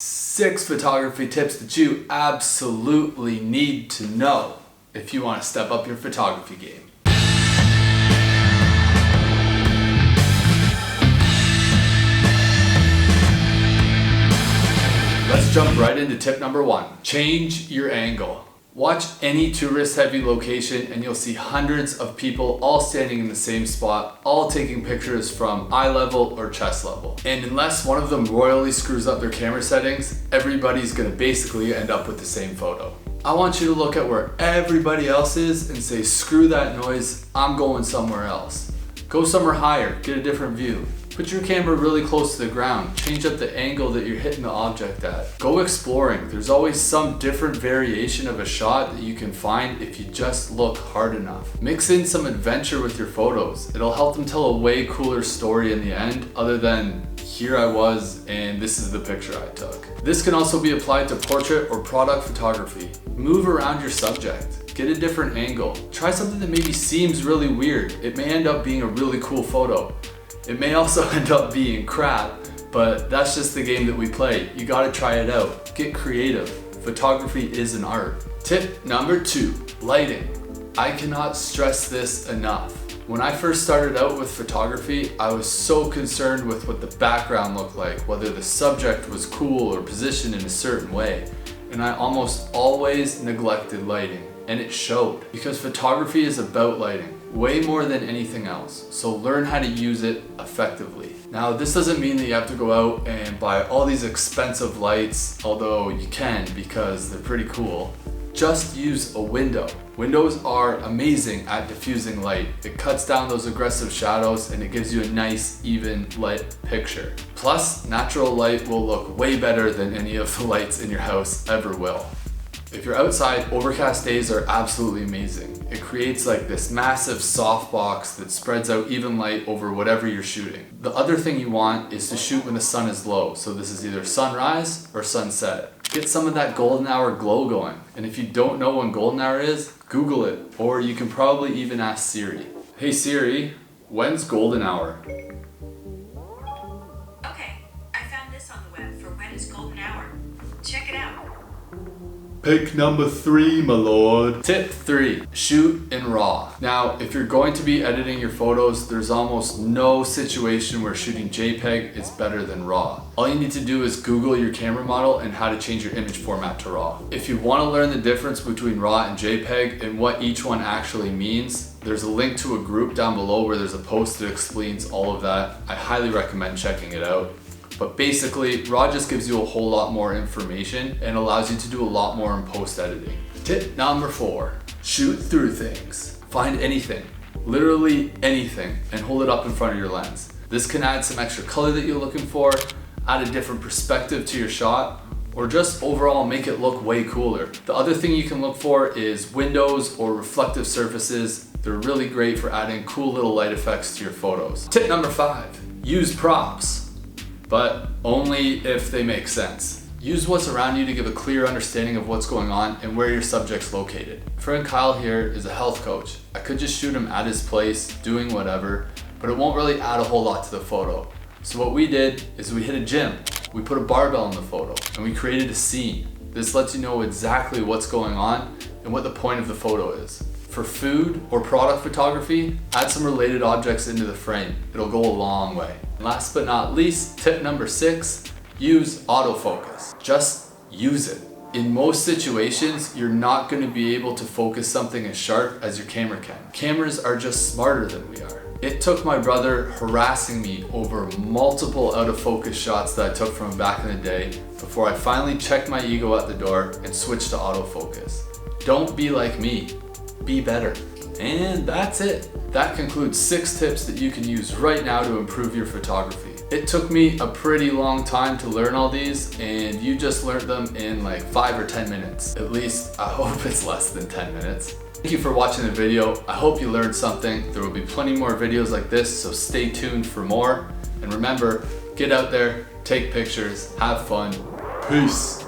6 photography tips that you absolutely need to know if you want to step up your photography game. Let's jump right into tip number 1. Change your angle. Watch any tourist-heavy location and you'll see hundreds of people all standing in the same spot, all taking pictures from eye level or chest level. And unless one of them royally screws up their camera settings, everybody's gonna basically end up with the same photo. I want you to look at where everybody else is and say, screw that noise, I'm going somewhere else. Go somewhere higher, get a different view. Put your camera really close to the ground. Change up the angle that you're hitting the object at. Go exploring. There's always some different variation of a shot that you can find if you just look hard enough. Mix in some adventure with your photos. It'll help them tell a way cooler story in the end, other than here I was and this is the picture I took. This can also be applied to portrait or product photography. Move around your subject. Get a different angle. Try something that maybe seems really weird. It may end up being a really cool photo. It may also end up being crap, but that's just the game that we play. You gotta try it out. Get creative. Photography is an art. Tip number 2, lighting. I cannot stress this enough. When I first started out with photography, I was so concerned with what the background looked like, whether the subject was cool or positioned in a certain way. And I almost always neglected lighting, and it showed. Because photography is about lighting. Way more than anything else. So learn how to use it effectively. Now, this doesn't mean that you have to go out and buy all these expensive lights, although you can because they're pretty cool. Just use a window. Windows are amazing at diffusing light. It cuts down those aggressive shadows and it gives you a nice, even lit picture. Plus, natural light will look way better than any of the lights in your house ever will. If you're outside, overcast days are absolutely amazing. It creates like this massive softbox that spreads out even light over whatever you're shooting. The other thing you want is to shoot when the sun is low. So this is either sunrise or sunset. Get some of that golden hour glow going. And if you don't know when golden hour is, Google it. Or you can probably even ask Siri. Hey Siri, when's golden hour? Okay, I found this on the web for when is golden hour. Check it out. Pick number 3, my lord. Tip 3, shoot in RAW. Now, if you're going to be editing your photos, there's almost no situation where shooting JPEG is better than RAW. All you need to do is Google your camera model and how to change your image format to RAW. If you want to learn the difference between RAW and JPEG and what each one actually means, there's a link to a group down below where there's a post that explains all of that. I highly recommend checking it out. But basically, RAW just gives you a whole lot more information and allows you to do a lot more in post-editing. Tip number 4, shoot through things. Find anything, literally anything, and hold it up in front of your lens. This can add some extra color that you're looking for, add a different perspective to your shot, or just overall make it look way cooler. The other thing you can look for is windows or reflective surfaces. They're really great for adding cool little light effects to your photos. Tip number 5, use props. But only if they make sense. Use what's around you to give a clear understanding of what's going on and where your subject's located. Friend Kyle here is a health coach. I could just shoot him at his place, doing whatever, but it won't really add a whole lot to the photo. So what we did is we hit a gym. We put a barbell in the photo and we created a scene. This lets you know exactly what's going on and what the point of the photo is. For food or product photography, add some related objects into the frame. It'll go a long way. And last but not least, tip number 6, use autofocus. Just use it. In most situations, you're not going to be able to focus something as sharp as your camera can. Cameras are just smarter than we are. It took my brother harassing me over multiple out of focus shots that I took from him back in the day before I finally checked my ego at the door and switched to autofocus. Don't be like me. Be better. And that's it. That concludes 6 tips that you can use right now to improve your photography. It took me a pretty long time to learn all these, and you just learned them in like 5 or 10 minutes. At least I hope it's less than 10 minutes. Thank you for watching the video. I hope you learned something. There will be plenty more videos like this, so stay tuned for more. And remember, get out there, take pictures, have fun. Peace.